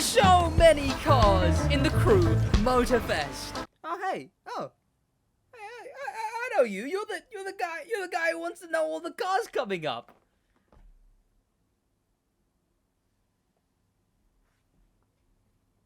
There's so many cars in the Crew Motorfest. Oh hey, I know you. You're the guy who wants to know all the cars coming up.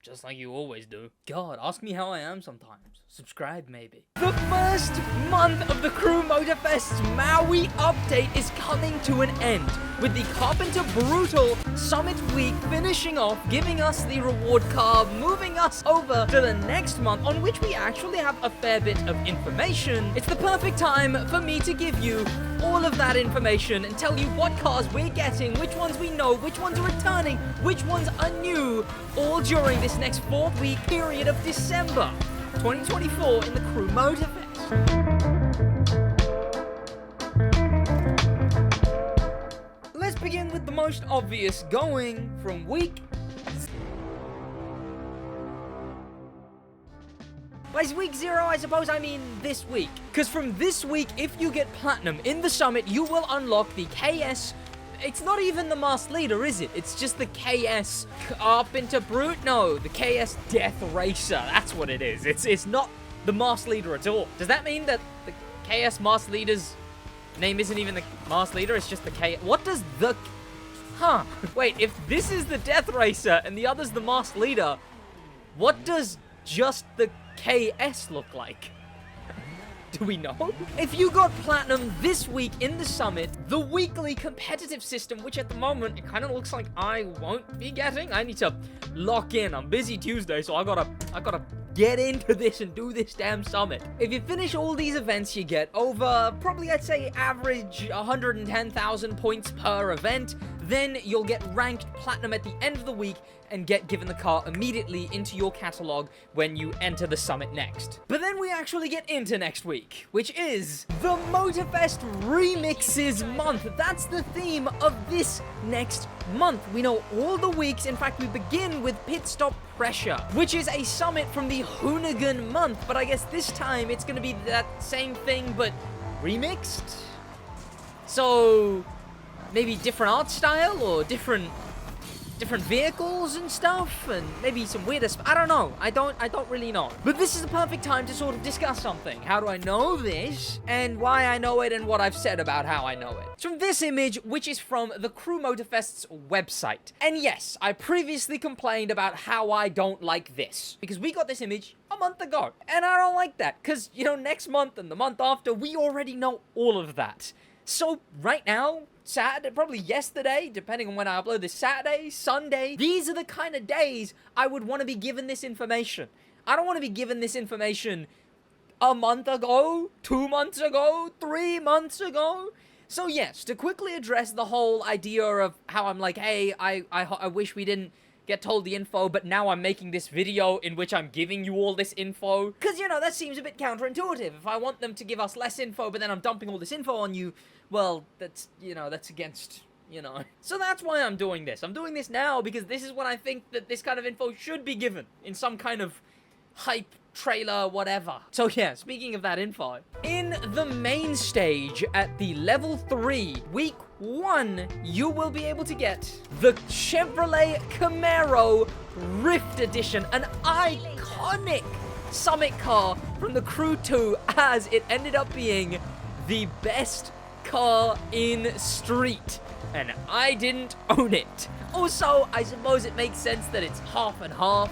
Just like you always do. God, ask me how I am sometimes. Subscribe, maybe. The first month of the Crew Motorfest's Maui update is coming to an end, with the Carpenter Brutal Summit Week finishing off, giving us the reward car, moving us over to the next month, on which we actually have a fair bit of information. It's the perfect time for me to give you all of that information and tell you what cars we're getting, which ones we know, which ones are returning, which ones are new, all during this next 4-week period of December 2024 in the Crew Motorfest. Let's begin with the most obvious, going from week. By week 0, I suppose I mean this week. Because from this week, if you get Platinum in the Summit, you will unlock the KS. It's not even the Masked Leader, is it? It's just the KS Carpenter Brute? No, the KS Death Racer. That's what it is. It's not the Masked Leader at all. Does that mean that the KS Masked Leader's name isn't even the Masked Leader? It's just the KS. What does the... Huh. Wait, if this is the Death Racer and the other's the Masked Leader, what does just the KS look like? Do we know? If you got Platinum this week in the Summit, the weekly competitive system, which at the moment, it kind of looks like I won't be getting. I need to lock in. I'm busy Tuesday, so I gotta get into this and do this damn Summit. If you finish all these events, you get over, probably I'd say average 110,000 points per event. Then you'll get ranked Platinum at the end of the week and get given the car immediately into your catalog when you enter the Summit next. But then we actually get into next week, which is the Motorfest Remixes month. That's the theme of this next month. We know all the weeks. In fact, we begin with Pit Stop Pressure, which is a summit from the Hoonigan month. But I guess this time it's going to be that same thing, but remixed? So maybe different art style or different vehicles and stuff, and maybe some weirder stuff. I don't know. I don't really know. But this is the perfect time to sort of discuss something. How do I know this, and why I know it, and what I've said about how I know it. It's from this image, which is from the Crew Motorfest's website. And yes, I previously complained about how I don't like this, because we got this image a month ago, and I don't like that, because, you know, next month and the month after, we already know all of that. So right now, Saturday, probably yesterday, depending on when I upload this, Saturday, Sunday, these are the kind of days I would want to be given this information. I don't want to be given this information a month ago, 2 months ago, 3 months ago. So yes, to quickly address the whole idea of how I'm like, hey, I wish we didn't get told the info, but now I'm making this video in which I'm giving you all this info. Because, you know, that seems a bit counterintuitive. If I want them to give us less info, but then I'm dumping all this info on you, well, that's, you know, that's against, you know. So that's why I'm doing this. I'm doing this now because this is when I think that this kind of info should be given in some kind of hype trailer, whatever. So yeah, speaking of that info, in the main stage at the level 3, week 1, you will be able to get the Chevrolet Camaro Rift Edition, an iconic Summit car from the Crew 2, as it ended up being the best car in street, and I didn't own it. Also, I suppose it makes sense that it's half and half,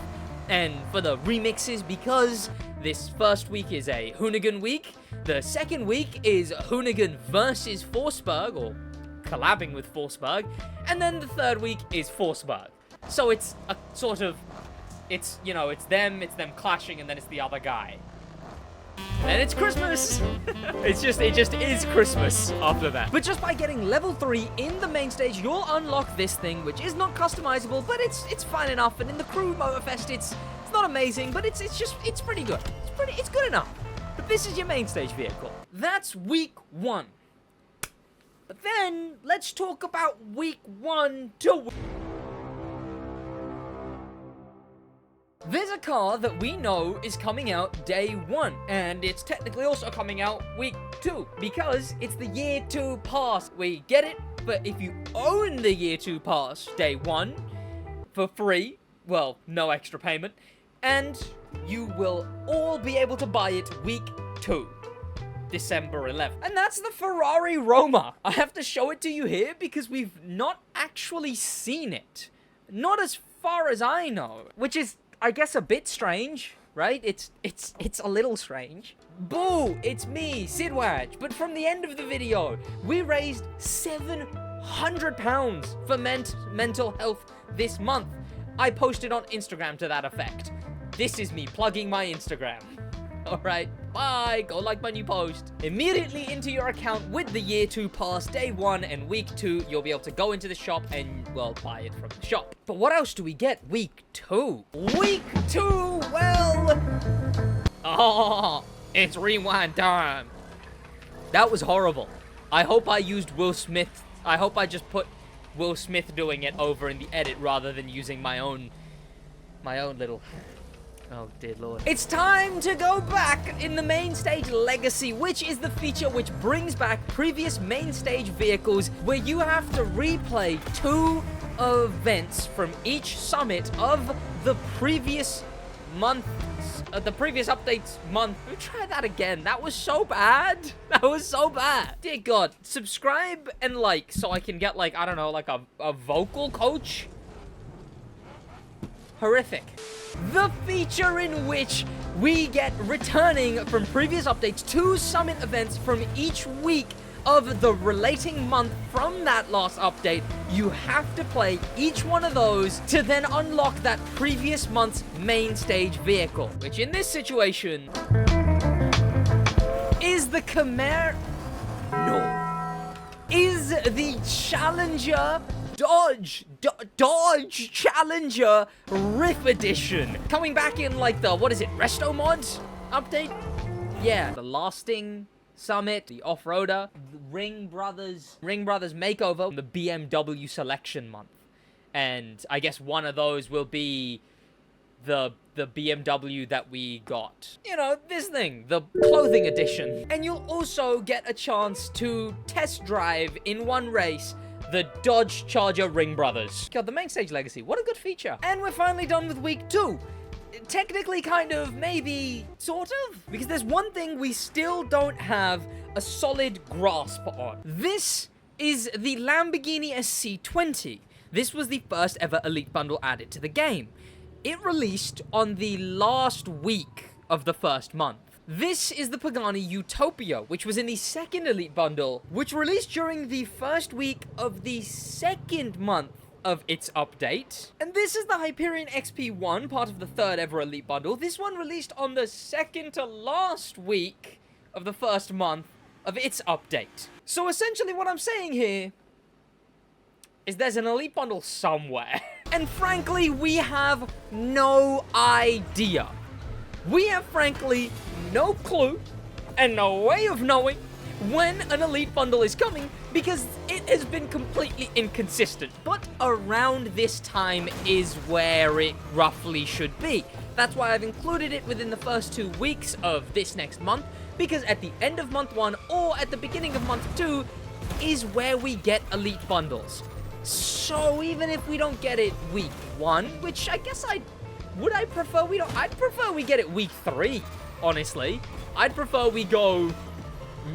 and for the remixes, because this first week is a Hoonigan week, the second week is Hoonigan versus Forsberg, or collabing with Forsberg, and then the third week is Forsberg. So it's a sort of, it's, you know, it's them clashing, and then it's the other guy. And it's Christmas! it just is Christmas after that. But just by getting level 3 in the main stage, you'll unlock this thing, which is not customizable, but it's fine enough. And in the Crew Motorfest, it's not amazing, but it's pretty good. It's good enough. But this is your main stage vehicle. That's week 1. But then, let's talk about week 1 to... There's a car that we know is coming out day 1, and it's technically also coming out week 2, because it's the year 2 pass. We get it, but if you own the year 2 pass day 1 for free, well, no extra payment. And you will all be able to buy it week 2. December 11th. And that's the Ferrari Roma. I have to show it to you here because we've not actually seen it. Not as far as I know. Which is, I guess, a bit strange, right? It's a little strange. Boo! It's me, SidWaj. But from the end of the video, we raised £700 for mental health this month. I posted on Instagram to that effect. This is me plugging my Instagram. Alright, bye, go like my new post. Immediately into your account with the year 2 pass, day 1 and week 2, you'll be able to go into the shop and, well, buy it from the shop. But what else do we get week 2? Week 2, well... Oh, it's rewind time. That was horrible. I hope I used Will Smith. I hope I just put Will Smith doing it over in the edit rather than using my own little... Oh, dear Lord. It's time to go back in the main stage legacy, which is the feature which brings back previous main stage vehicles where you have to replay 2 events from each summit of the previous month, the previous updates month. Let me try that again. That was so bad. That was so bad. Dear God, subscribe and like so I can get, like, I don't know, like a vocal coach. Horrific. The feature in which we get returning from previous updates 2 summit events from each week of the relating month from that last update. You have to play each one of those to then unlock that previous month's main stage vehicle, which in this situation is the Camaro. No. Is the Challenger Dodge Challenger Riff Edition. Coming back in like the, what is it, Resto Mods update? Yeah, the Lasting Summit, the Off-Roader, the Ring Brothers Makeover, the BMW Selection Month. And I guess one of those will be the BMW that we got. You know, this thing, the clothing edition. And you'll also get a chance to test drive in one race the Dodge Charger Ring Brothers. God, the main stage legacy, what a good feature. And we're finally done with week 2. Technically, kind of, maybe, sort of. Because there's one thing we still don't have a solid grasp on. This is the Lamborghini SC20. This was the first ever Elite Bundle added to the game. It released on the last week of the first month. This is the Pagani Utopia, which was in the second Elite Bundle, which released during the first week of the second month of its update. And this is the Hyperion XP1, part of the third ever Elite Bundle. This one released on the second to last week of the first month of its update. So essentially what I'm saying here is there's an Elite Bundle somewhere. And frankly, we have no idea. We have frankly no clue and no way of knowing when an Elite Bundle is coming because it has been completely inconsistent. But around this time is where it roughly should be. That's why I've included it within the first 2 weeks of this next month, because at the end of month 1 or at the beginning of month 2 is where we get Elite Bundles. So even if we don't get it week 1, which I guess I'd prefer we get it week 3, honestly. I'd prefer we go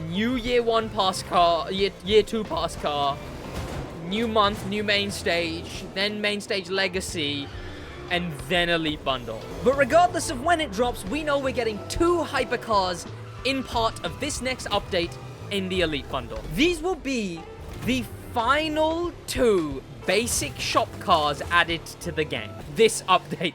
new year 1 pass car, year 2 pass car, new month, new main stage, then main stage legacy, and then Elite Bundle. But regardless of when it drops, we know we're getting 2 Hypercars in part of this next update in the Elite Bundle. These will be the final 2 basic shop cars added to the game. This update.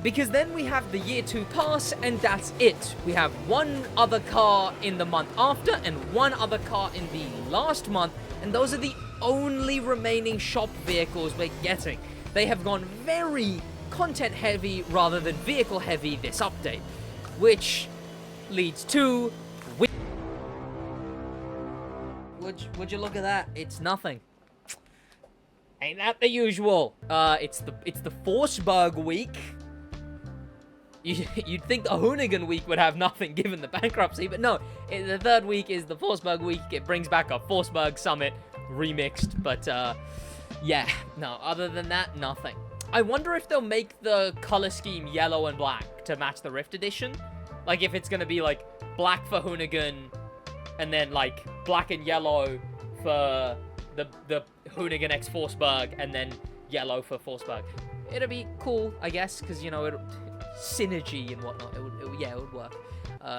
Because then we have the year 2 pass, and that's it. We have 1 other car in the month after, and 1 other car in the last month, and those are the only remaining shop vehicles we're getting. They have gone very content heavy rather than vehicle heavy this update, which leads to... Would you look at that? It's nothing. Ain't that the usual? It's the Forsberg week. You'd think the Hoonigan week would have nothing given the bankruptcy, but no. The third week is the Forsberg week. It brings back a Forsberg Summit remixed, but Yeah, no, other than that, nothing. I wonder if they'll make the color scheme yellow and black to match the Rift Edition. Like, if it's gonna be, like, black for Hoonigan, and then, like, black and yellow for the Hoonigan X Forsberg, and then yellow for Forsberg. It'll be cool, I guess, because, you know, synergy and whatnot. Yeah, it would work.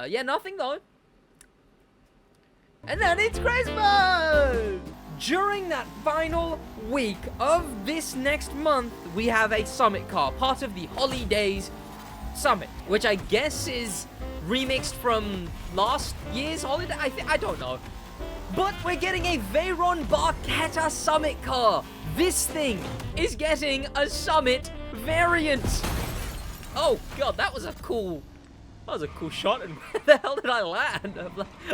Yeah, nothing, though. And then it's Christmas! During that final week of this next month, we have a summit car, part of the Holidays Summit, which I guess is remixed from last year's holiday. I don't know. But we're getting a Veyron Barchetta summit car. This thing is getting a summit variant. Oh god, that was a cool shot. And where the hell did I land?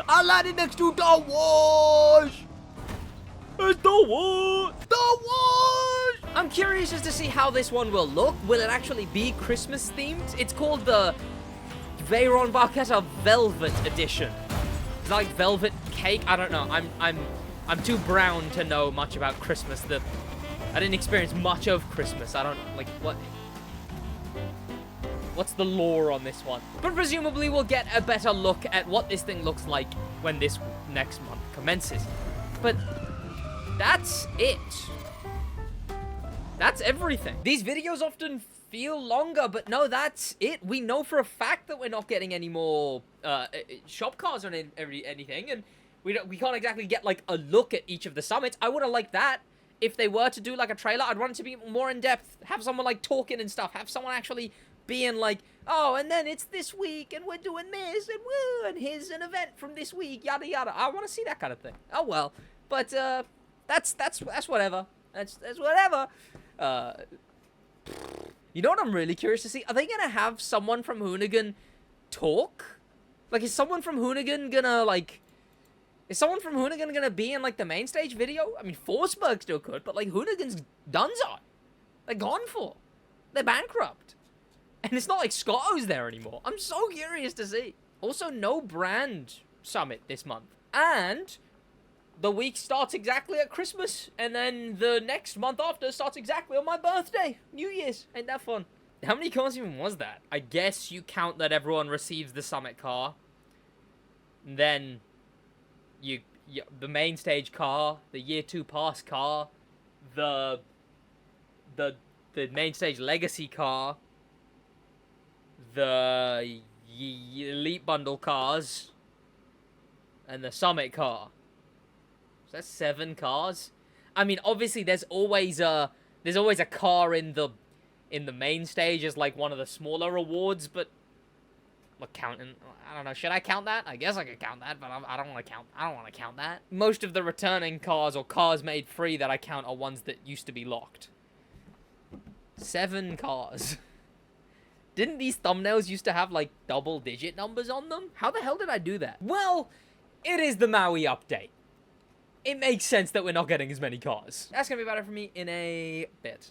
I landed next to SidWaj. It's SidWaj. I'm curious as to see how this one will look. Will it actually be Christmas themed? It's called the Veyron Barchetta Velvet Edition. It's like velvet cake. I don't know. I'm too brown to know much about Christmas. I didn't experience much of Christmas. I don't like what's the lore on this one. But presumably we'll get a better look at what this thing looks like when this next month commences. But that's it. That's everything. These videos often feel longer, but no, that's it. We know for a fact that we're not getting any more shop cars or anything, and we can't exactly get like a look at each of the summits. I would have liked that if they were to do like a trailer. I'd want it to be more in depth, have someone like talking and stuff, have someone actually being like, oh, and then it's this week and we're doing this and woo, and here's an event from this week, yada yada. I want to see that kind of thing. Oh well, but that's whatever. That's whatever. You know what I'm really curious to see? Are they gonna have someone from Hoonigan talk? Like, is someone from Hoonigan gonna be in like the main stage video? I mean, Forsberg still could, but like Hoonigan's donezo. They're gone for. They're bankrupt. And it's not like Scotto's there anymore. I'm so curious to see. Also, no brand summit this month. And the week starts exactly at Christmas, and then the next month after starts exactly on my birthday. New Year's. Ain't that fun? How many cars even was that? I guess you count that everyone receives the summit car. Then the main stage car, the year 2 pass car, the main stage legacy car, the elite bundle cars, and the summit car. So that's 7 cars. I mean, obviously there's always a car in the main stage as like one of the smaller rewards, but look, counting, I don't know, should I count that? I guess I could count that, but I don't want to count that. Most of the returning cars or cars made free that I count are ones that used to be locked. 7 cars. Didn't these thumbnails used to have like double-digit numbers on them? How the hell did I do that? Well, it is the Maui update. It makes sense that we're not getting as many cars. That's gonna be about it for me in a bit.